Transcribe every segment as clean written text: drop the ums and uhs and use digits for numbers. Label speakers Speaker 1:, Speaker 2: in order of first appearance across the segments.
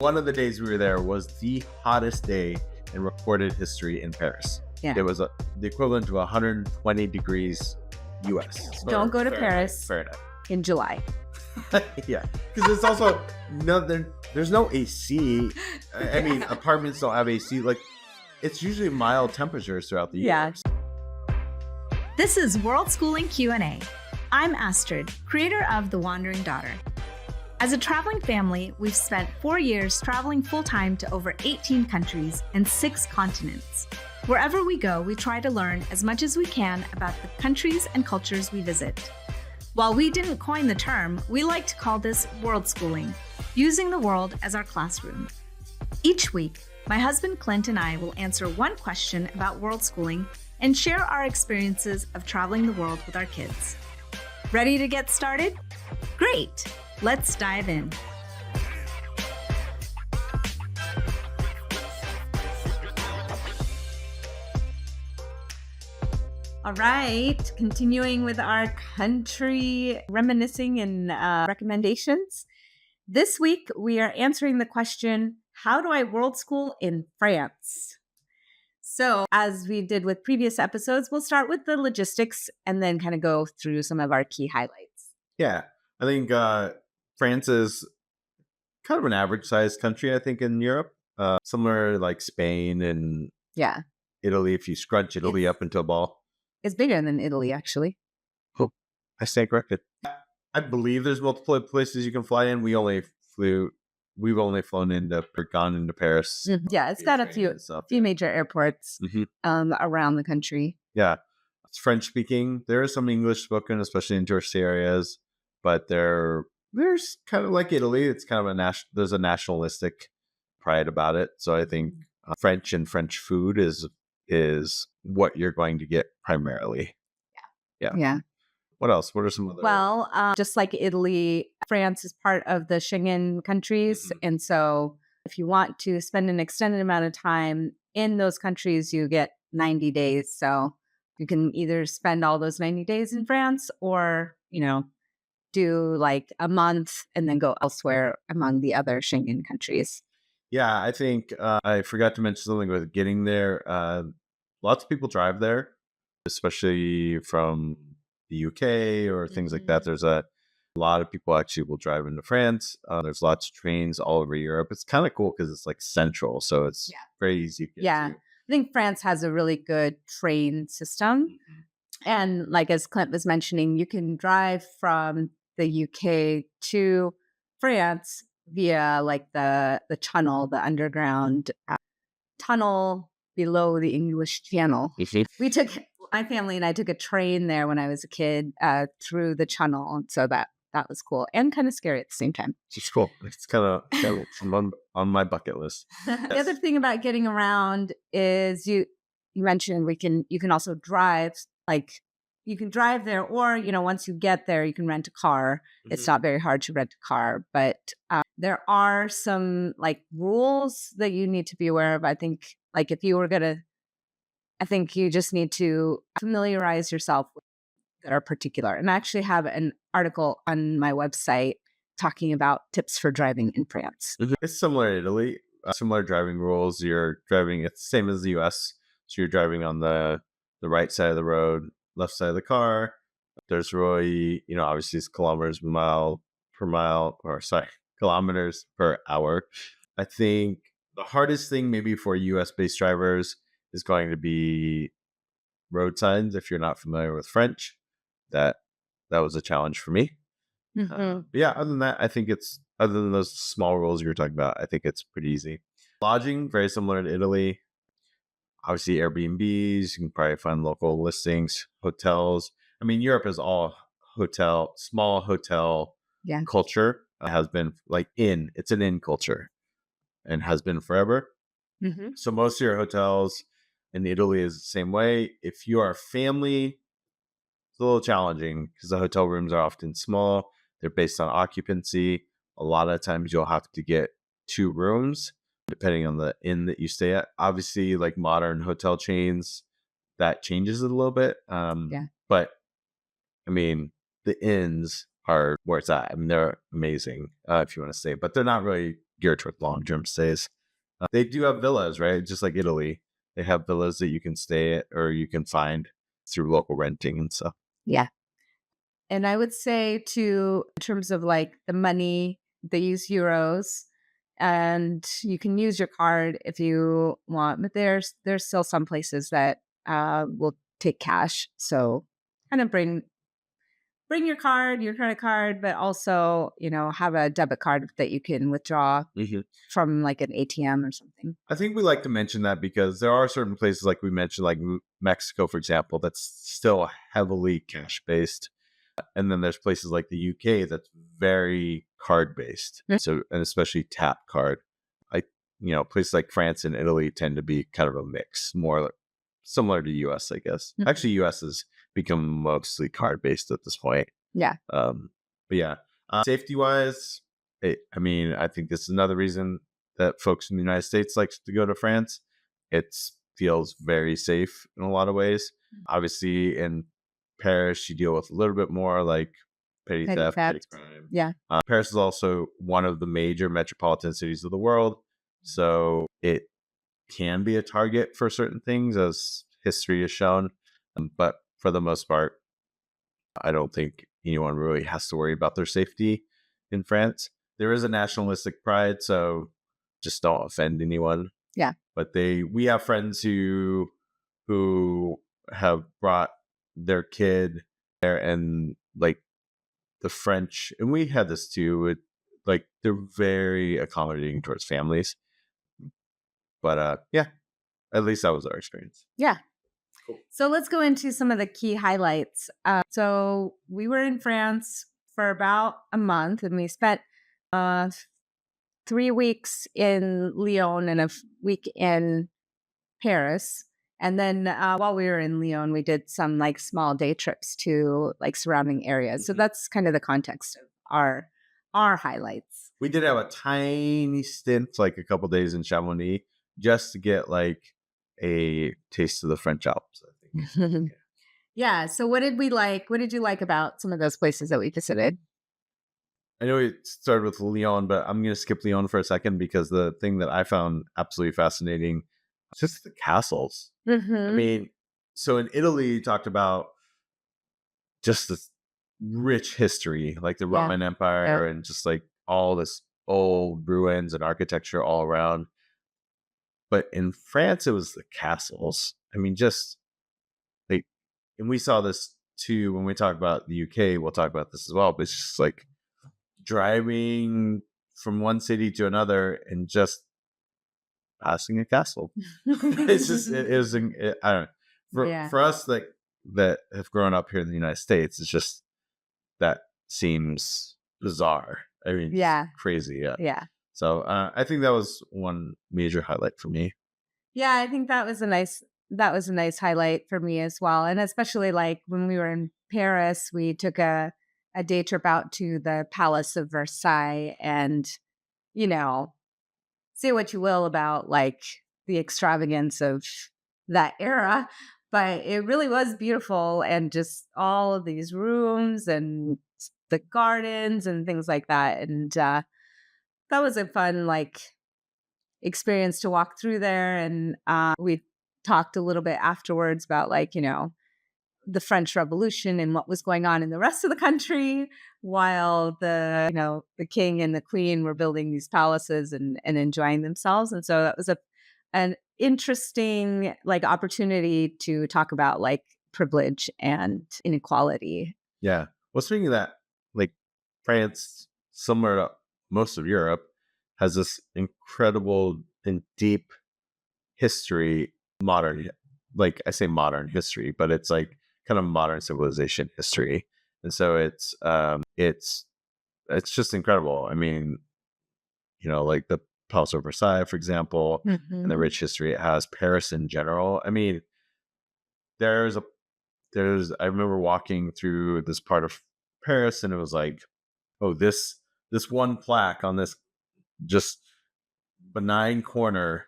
Speaker 1: One of the days we were there was the hottest day in recorded history in Paris.
Speaker 2: Yeah.
Speaker 1: It was the equivalent to 120 degrees US.
Speaker 2: Don't go to
Speaker 1: Fahrenheit.
Speaker 2: Paris
Speaker 1: Fahrenheit.
Speaker 2: in July.
Speaker 1: Yeah, because it's also there's no AC. I mean, apartments don't have AC. Like, it's usually mild temperatures throughout the year.
Speaker 2: Yeah.
Speaker 3: This is Worldschooling Q&A. I'm Astrid, creator of The Wandering Daughter. As a traveling family, we've spent 4 years traveling full-time to over 18 countries and 6 continents. Wherever we go, we try to learn as much as we can about the countries and cultures we visit. While we didn't coin the term, we like to call this worldschooling, using the world as our classroom. Each week, my husband Clint and I will answer one question about worldschooling and share our experiences of traveling the world with our kids. Ready to get started? Great! Let's dive in.
Speaker 2: All right, continuing with our country reminiscing and recommendations. This week, we are answering the question, how do I world school in France? So as we did with previous episodes, we'll start with the logistics and then kind of go through some of our key highlights.
Speaker 1: Yeah, I think France is kind of an average-sized country, I think, in Europe. Similar like Spain and
Speaker 2: Yeah,
Speaker 1: Italy. If you scrunch Italy up into a ball.
Speaker 2: it's bigger than Italy, actually.
Speaker 1: Oh, I stand corrected. I believe there's multiple places you can fly in. We've only flown gone into Paris.
Speaker 2: Yeah, it's got a few major airports around the country.
Speaker 1: Yeah, it's French speaking. There is some English spoken, especially in touristy areas, but there's kind of like Italy. It's kind of there's a nationalistic pride about it. So I think French and French food is what you're going to get primarily. Yeah. What else? What are some other?
Speaker 2: Well, just like Italy, France is part of the Schengen countries. And so if you want to spend an extended amount of time in those countries, you get 90 days. So you can either spend all those 90 days in France or, do like a month and then go elsewhere among the other Schengen countries.
Speaker 1: Yeah, I think I forgot to mention something with getting there. Lots of people drive there, especially from the UK or things like that. There's a lot of people actually will drive into France. There's lots of trains all over Europe. It's kind of cool because it's like central, so it's very easy to get to.
Speaker 2: I think France has a really good train system. And like as Clint was mentioning, you can drive from the UK to France via like the tunnel, the underground tunnel below the English Channel. My family and I took a train there when I was a kid through the tunnel. And so that was cool and kind of scary at the same time.
Speaker 1: It's cool. It's kind of on my bucket list.
Speaker 2: The other thing about getting around is you mentioned you can also drive, like you can drive there, or, once you get there, you can rent a car. It's not very hard to rent a car, but there are some like rules that you need to be aware of. I think like if you were I think you just need to familiarize yourself with that are particular. And I actually have an article on my website talking about tips for driving in France.
Speaker 1: It's similar to Italy. Similar driving rules. You're driving, it's the same as the US. So you're driving on the right side of the road, left side of the car. There's really, obviously it's kilometers per hour. I think the hardest thing maybe for US based drivers is going to be road signs. If you're not familiar with French, that was a challenge for me. But yeah, other than that, I think other than those small rules you were talking about, I think it's pretty easy. Lodging, very similar to Italy. Obviously Airbnbs, you can probably find local listings. Hotels, I mean, Europe is all small hotel culture. It has been it's an inn culture and has been forever. So most of your hotels in Italy is the same way. If you are a family, it's a little challenging because the hotel rooms are often small. They're based on occupancy. A lot of times you'll have to get 2 rooms depending on the inn that you stay at. Obviously, like modern hotel chains, that changes it a little bit. But I mean, the inns are where it's at. I mean, they're amazing if you want to stay, but they're not really geared toward long-term stays. They do have villas, right? Just like Italy. They have villas that you can stay at or you can find through local renting and stuff.
Speaker 2: Yeah. And I would say too, in terms of like the money, they use euros, and you can use your card if you want. But there's still some places that will take cash. So kind of bring your card, your credit card, but also, have a debit card that you can withdraw from like an ATM or something.
Speaker 1: I think we like to mention that because there are certain places, like we mentioned, like Mexico, for example, that's still heavily cash based. And then there's places like the UK that's very card based. So, and especially tap card. Places like France and Italy tend to be kind of a mix, more similar to US, I guess. Actually, US has become mostly card based at this point.
Speaker 2: Yeah.
Speaker 1: But yeah, safety wise, I think this is another reason that folks in the United States like to go to France. It feels very safe in a lot of ways. Obviously, in Paris, you deal with a little bit more like petty theft, petty crime.
Speaker 2: Yeah.
Speaker 1: Paris is also one of the major metropolitan cities of the world. So it can be a target for certain things, as history has shown. But for the most part, I don't think anyone really has to worry about their safety in France. There is a nationalistic pride, so just don't offend anyone.
Speaker 2: Yeah.
Speaker 1: But we have friends who have brought their kid there, and like the French, and we had this too, like they're very accommodating towards families. But yeah, at least that was our experience.
Speaker 2: Yeah.
Speaker 1: Cool.
Speaker 2: So let's go into some of the key highlights. So we were in France for about a month, and we spent 3 weeks in Lyon and a week in Paris. And then while we were in Lyon, we did some like small day trips to like surrounding areas. So that's kind of the context of our highlights.
Speaker 1: We did have a tiny stint, like a couple days in Chamonix, just to get like a taste of the French Alps, I think.
Speaker 2: Yeah. So what did we like? What did you like about some of those places that we visited?
Speaker 1: I know we started with Lyon, but I'm going to skip Lyon for a second because the thing that I found absolutely fascinating is just the castles. So in Italy, you talked about just this rich history, like the Roman Empire and just like all this old ruins and architecture all around. But in France, it was the castles. Just like, and we saw this too when we talk about the UK. We'll talk about this as well. But it's just like driving from one city to another and just passing a castle. It's just I don't know. For us that have grown up here in the United States, it's just that seems bizarre. Crazy.
Speaker 2: Yeah.
Speaker 1: So I think that was one major highlight for me.
Speaker 2: Yeah, I think that was a nice highlight for me as well. And especially like when we were in Paris, we took a day trip out to the Palace of Versailles, and say what you will about like the extravagance of that era, but it really was beautiful, and just all of these rooms and the gardens and things like that. And that was a fun like experience to walk through there. And we talked a little bit afterwards about like, the French Revolution and what was going on in the rest of the country, while the king and the queen were building these palaces and enjoying themselves. And so that was an interesting like opportunity to talk about like privilege and inequality.
Speaker 1: Yeah. Well, speaking of that, like France, similar to most of Europe, has this incredible and deep history, like I say modern history, but it's like kind of modern civilization history. And so it's just incredible. Like the Palace of Versailles, for example, and the rich history it has. Paris in general. I remember walking through this part of Paris, and it was like, oh, this one plaque on this just benign corner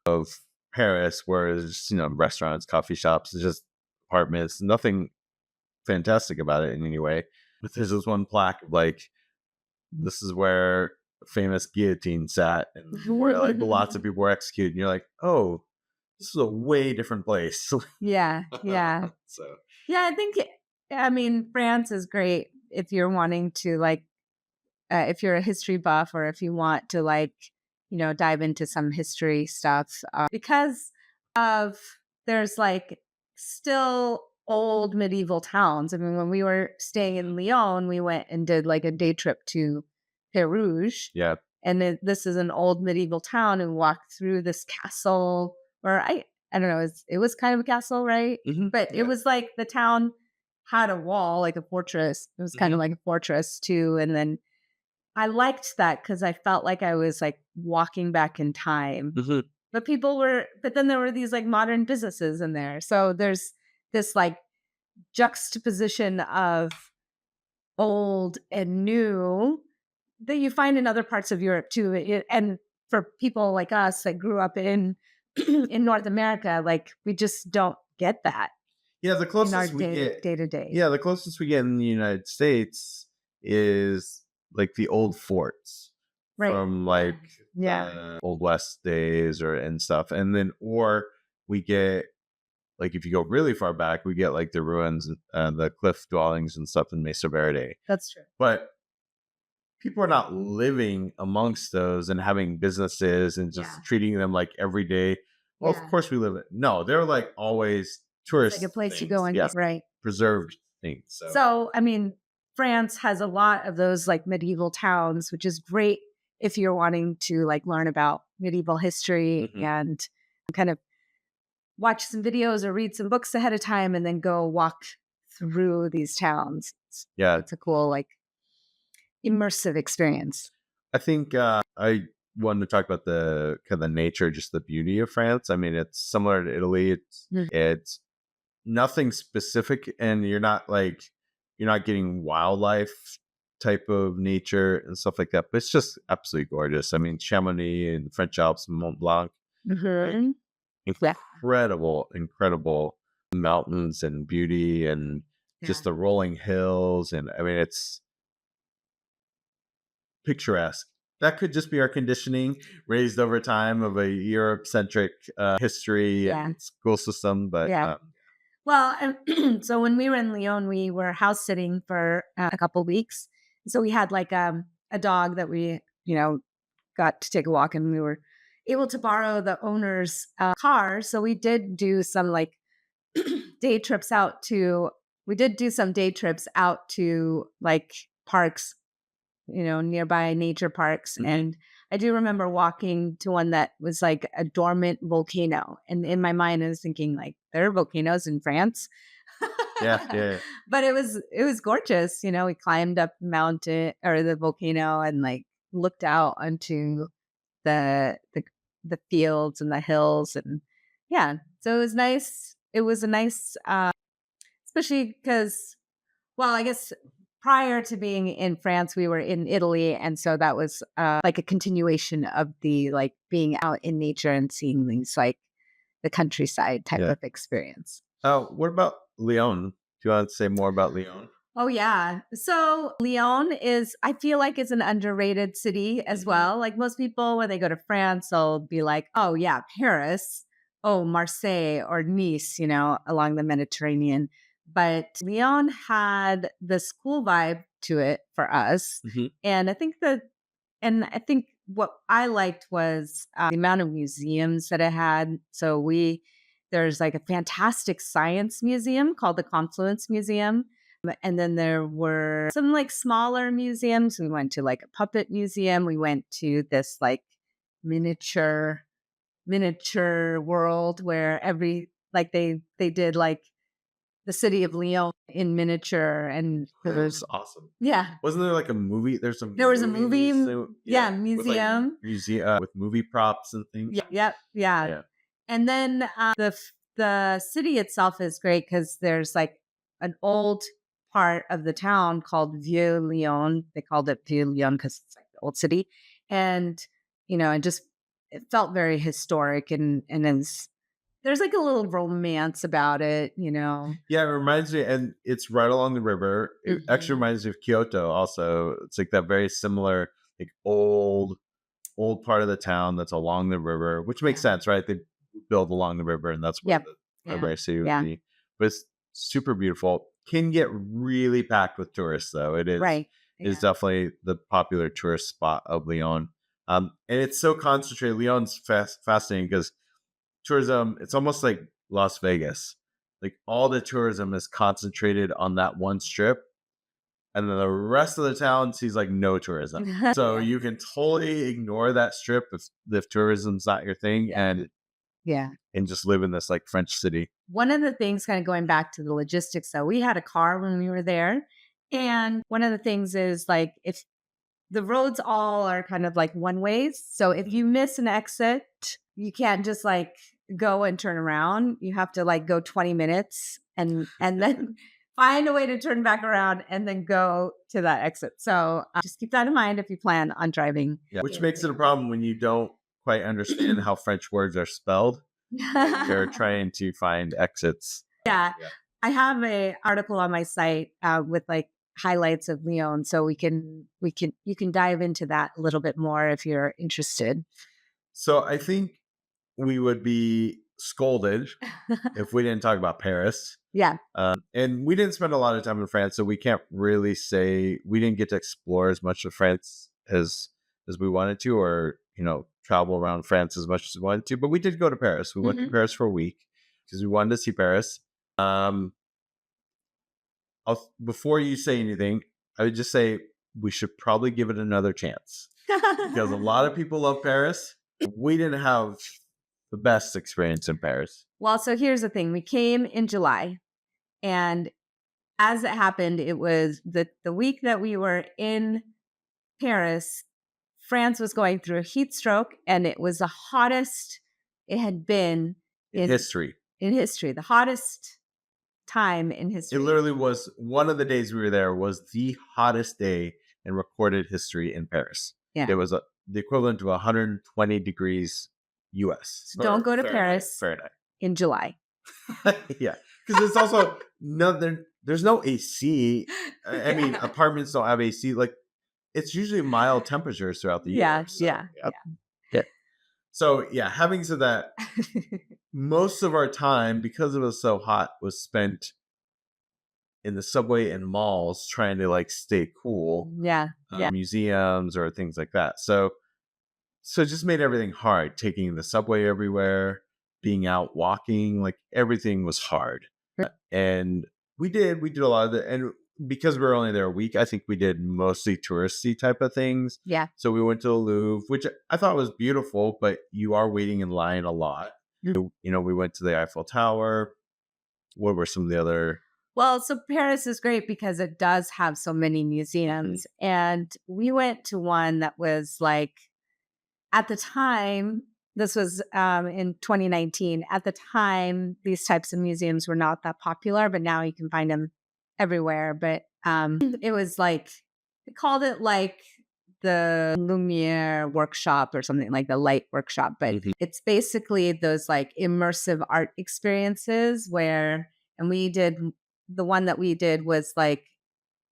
Speaker 1: of Paris, where there's restaurants, coffee shops, just apartments, nothing fantastic about it in any way. But there's this one plaque of like, this is where famous guillotine sat, and where like lots of people were executed. And you're like, oh, this is a way different place.
Speaker 2: Yeah.
Speaker 1: So
Speaker 2: Yeah, I mean, France is great if you're wanting to like, if you're a history buff or if you want to like, dive into some history stuff, because of there's like still old medieval towns. I mean, when we were staying in Lyon, we went and did like a day trip to Pérouges.
Speaker 1: yeah,
Speaker 2: And this is an old medieval town, and walked through this castle, or I don't know, it was kind of a castle, right? But it was like the town had a wall, like a fortress. It was kind of like a fortress too. And then I liked that because I felt like I was like walking back in time. But then there were these like modern businesses in there. So there's this like juxtaposition of old and new that you find in other parts of Europe too. And for people like us that grew up in in North America, like we just don't get that
Speaker 1: yeah. The
Speaker 2: in our
Speaker 1: closest we get,
Speaker 2: day to day.
Speaker 1: yeah, the closest we get in the United States is like the old forts
Speaker 2: Right.
Speaker 1: from like
Speaker 2: Yeah.
Speaker 1: Old West days and stuff, and then or we get like if you go really far back, we get like the ruins, the cliff dwellings and stuff in Mesa Verde.
Speaker 2: That's true.
Speaker 1: But people are not living amongst those and having businesses and just treating them like every day. Well, of course we live it. No, they're like always tourist,
Speaker 2: like a place
Speaker 1: things.
Speaker 2: you go and right.
Speaker 1: Preserved things.
Speaker 2: So I mean, France has a lot of those like medieval towns, which is great if you're wanting to like learn about medieval history and kind of watch some videos or read some books ahead of time and then go walk through these towns.
Speaker 1: Yeah.
Speaker 2: It's a cool, like immersive experience.
Speaker 1: I think I wanted to talk about the kind of nature, just the beauty of France. I mean, it's similar to Italy. It's nothing specific, and you're not getting wildlife type of nature and stuff like that, but it's just absolutely gorgeous. I mean, Chamonix and French Alps and Mont Blanc, incredible mountains and beauty, and just the rolling hills. And I mean, it's picturesque. That could just be our conditioning raised over time of a Europe-centric history and school system. But
Speaker 2: well, so when we were in Lyon, we were house sitting for a couple weeks. So we had like a dog that we, got to take a walk, and we were able to borrow the owner's car. So we did do some like day trips out to like parks, nearby nature parks. And I do remember walking to one that was like a dormant volcano. And in my mind, I was thinking like, there are volcanoes in France.
Speaker 1: yeah.
Speaker 2: But it was gorgeous. We climbed up the mountain or the volcano and like looked out onto the fields and the hills. And so it was nice. It was a nice, especially because, well, I guess prior to being in France, we were in Italy. And so that was like a continuation of the like being out in nature and seeing things like the countryside type of experience.
Speaker 1: What about Lyon? Do you want to say more about Lyon?
Speaker 2: Oh, yeah. So Lyon I feel like it's an underrated city as well. Like most people, when they go to France, they'll be like, oh, yeah, Paris, oh, Marseille or Nice, along the Mediterranean. But Lyon had this cool vibe to it for us. And I think what I liked was the amount of museums that it had. So there's like a fantastic science museum called the Confluence Museum. And then there were some like smaller museums. We went to like a puppet museum. We went to this like miniature world where they did like the city of Lyon in miniature, and
Speaker 1: that was awesome.
Speaker 2: Yeah.
Speaker 1: Wasn't there like a movie? There was a movie.
Speaker 2: Museum.
Speaker 1: With movie props and things.
Speaker 2: Yeah. And then the city itself is great because there's like an old part of the town called Vieux-Lyon. They called it Vieux-Lyon because it's like the old city. And, it felt very historic and there's like a little romance about it,
Speaker 1: Yeah, it reminds me, and it's right along the river. It actually reminds me of Kyoto also. It's like that very similar like old part of the town that's along the river, which makes sense, right? They build along the river, and that's where
Speaker 2: Yep.
Speaker 1: the
Speaker 2: Yeah.
Speaker 1: primary city would
Speaker 2: Yeah.
Speaker 1: be. But it's super beautiful. Can get really packed with tourists, though. It is
Speaker 2: Right.
Speaker 1: is
Speaker 2: Yeah.
Speaker 1: definitely the popular tourist spot of Lyon. And it's so concentrated. Lyon's fascinating because tourism, it's almost like Las Vegas. Like all the tourism is concentrated on that one strip, and then the rest of the town sees like no tourism. So you can totally ignore that strip if tourism's not your thing, and just live in this like French city.
Speaker 2: One of the things, kind of going back to the logistics, though, we had a car when we were there, and one of the things is like if the roads all are kind of like one ways, so if you miss an exit, you can't just like go and turn around. You have to like go 20 minutes and then find a way to turn back around and then go to that exit. So just keep that in mind if you plan on driving.
Speaker 1: Yeah, which makes it a problem when you don't quite understand how French words are spelled. You're trying to find exits.
Speaker 2: Yeah. I have a article on my site with like highlights of Lyon, so you can dive into that a little bit more if you're interested.
Speaker 1: So I think we would be scolded if we didn't talk about Paris.
Speaker 2: Yeah.
Speaker 1: And we didn't spend a lot of time in France, so we can't really say we didn't get to explore as much of France as we wanted to, or travel around France as much as we wanted to. But we did go to Paris. We went to Paris for a week because we wanted to see Paris. Before you say anything, I would just say we should probably give it another chance because a lot of people love Paris. We didn't have the best experience in Paris.
Speaker 2: Well, so here's the thing. We came in July, and as it happened, it was the week that we were in Paris, France was going through a heat stroke, and it was the hottest it had been
Speaker 1: in history.
Speaker 2: In history, the hottest time in history.
Speaker 1: It literally was one of the days we were there was the hottest day in recorded history in Paris.
Speaker 2: Yeah.
Speaker 1: It was the equivalent of 120 degrees US.
Speaker 2: So don't go to Paris
Speaker 1: Fahrenheit.
Speaker 2: In July.
Speaker 1: Yeah, because it's also there's no AC. I mean, apartments don't have AC. Like, it's usually mild temperatures throughout the year.
Speaker 2: Yeah.
Speaker 1: So yeah, having said that, most of our time, because it was so hot, was spent in the subway and malls trying to like stay cool.
Speaker 2: Yeah.
Speaker 1: Museums or things like that. So it just made everything hard. Taking the subway everywhere, being out walking, like everything was hard. And we did a lot of it. And because we were only there a week, I think we did mostly touristy type of things.
Speaker 2: Yeah.
Speaker 1: So we went to the Louvre, which I thought was beautiful, but you are waiting in line a lot. Mm-hmm. We went to the Eiffel Tower. What were some of the other?
Speaker 2: Well, so Paris is great because it does have so many museums. Mm-hmm. And we went to one that was like, at the time, this was in 2019. At the time, these types of museums were not that popular, but now you can find them everywhere. But it was like, they called it like the Lumiere workshop or something, like the light workshop. But it's basically those like immersive art experiences where, and the one that we did was like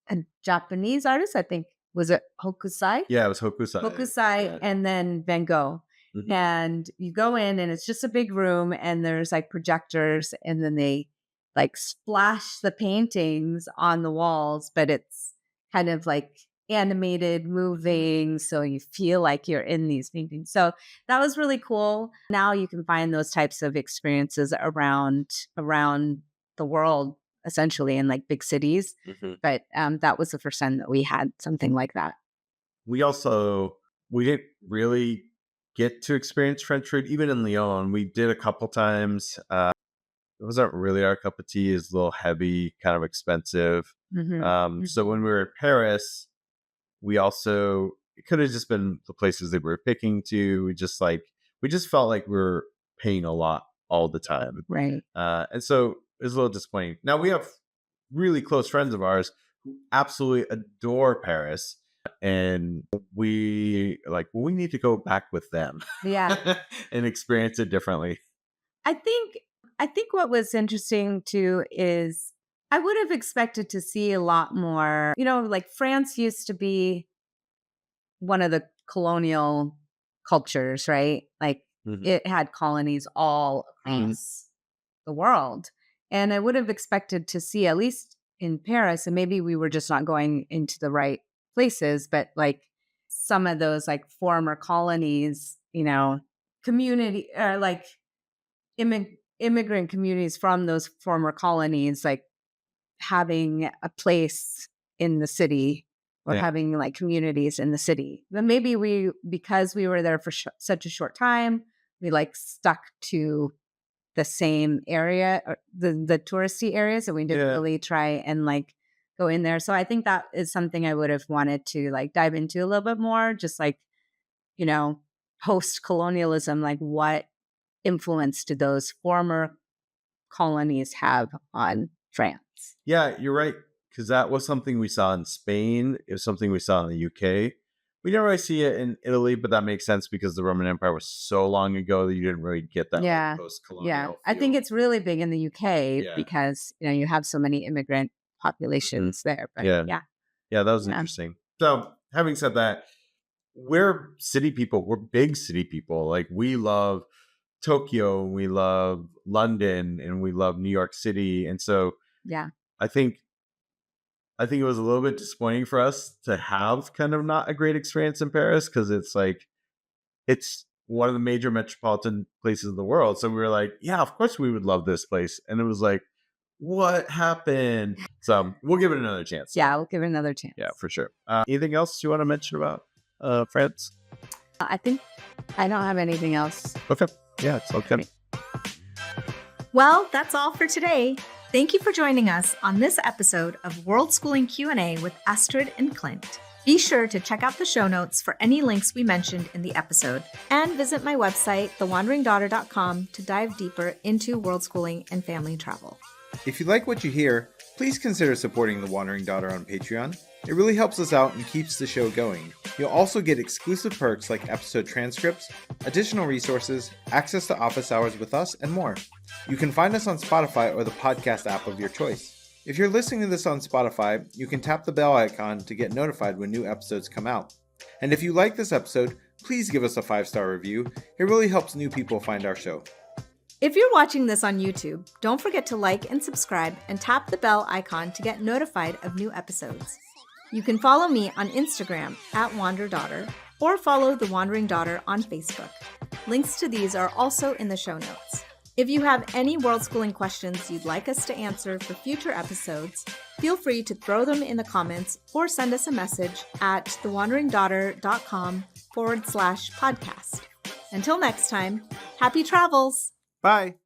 Speaker 2: a Japanese artist, I think. Was it Hokusai?
Speaker 1: Yeah, it was Hokusai.
Speaker 2: Hokusai, and then Van Gogh. Mm-hmm. And you go in and it's just a big room and there's like projectors and then they like splash the paintings on the walls, but it's kind of like animated, moving. So you feel like you're in these paintings. So that was really cool. Now you can find those types of experiences around the world, essentially in like big cities. Mm-hmm. But that was the first time that we had something like that.
Speaker 1: We didn't really get to experience French food, even in Lyon. We did a couple times. It wasn't really our cup of tea. It's a little heavy, kind of expensive. Mm-hmm. So when we were in Paris, it could have just been the places that we were picking to. We just felt like we were paying a lot all the time.
Speaker 2: Right.
Speaker 1: And so it was a little disappointing. Now we have really close friends of ours who absolutely adore Paris. And we need to go back with them.
Speaker 2: Yeah.
Speaker 1: And experience it differently.
Speaker 2: I think what was interesting too is I would have expected to see a lot more, like France used to be one of the colonial cultures, right? Like it had colonies all across the world. And I would have expected to see, at least in Paris, and maybe we were just not going into the right places, but like some of those like former colonies, you know, community or like immigrant communities from those former colonies, like having a place in the city or having like communities in the city. But maybe because we were there for such a short time, we like stuck to the same area, or the touristy areas, and we didn't really try and like go in there. So I think that is something I would have wanted to like dive into a little bit more, just like, you know, post-colonialism, like what influence did those former colonies have on France?
Speaker 1: Yeah, you're right. Because that was something we saw in Spain. It was something we saw in the UK. We didn't really see it in Italy, but that makes sense because the Roman Empire was so long ago that you didn't really get that like, post-colonial feel.
Speaker 2: I think it's really big in the UK because, you know, you have so many immigrant populations there. But yeah,
Speaker 1: that was interesting. So having said that, we're city people. We're big city people. Like we love Tokyo, we love London, and we love New York City. And so I think it was a little bit disappointing for us to have kind of not a great experience in Paris because it's like it's one of the major metropolitan places in the world. So we were like, yeah, of course we would love this place. And it was like, what happened? So we'll give it another chance.
Speaker 2: Yeah, we'll give it another chance.
Speaker 1: Yeah, for sure. Anything else you want to mention about France?
Speaker 2: I think I don't have anything else.
Speaker 1: Okay. Yeah, it's okay.
Speaker 3: Well, that's all for today. Thank you for joining us on this episode of Worldschooling Q&A with Astrid and Clint. Be sure to check out the show notes for any links we mentioned in the episode, and visit my website, thewanderingdaughter.com, to dive deeper into worldschooling and family travel.
Speaker 4: If you like what you hear, please consider supporting The Wandering Daughter on Patreon. It really helps us out and keeps the show going. You'll also get exclusive perks like episode transcripts, additional resources, access to office hours with us, and more. You can find us on Spotify or the podcast app of your choice. If you're listening to this on Spotify, you can tap the bell icon to get notified when new episodes come out. And if you like this episode, please give us a 5-star review. It really helps new people find our show.
Speaker 3: If you're watching this on YouTube, don't forget to like and subscribe and tap the bell icon to get notified of new episodes. You can follow me on Instagram @WanderDaughter or follow The Wandering Daughter on Facebook. Links to these are also in the show notes. If you have any worldschooling questions you'd like us to answer for future episodes, feel free to throw them in the comments or send us a message at thewanderingdaughter.com/podcast. Until next time, happy travels!
Speaker 4: Bye!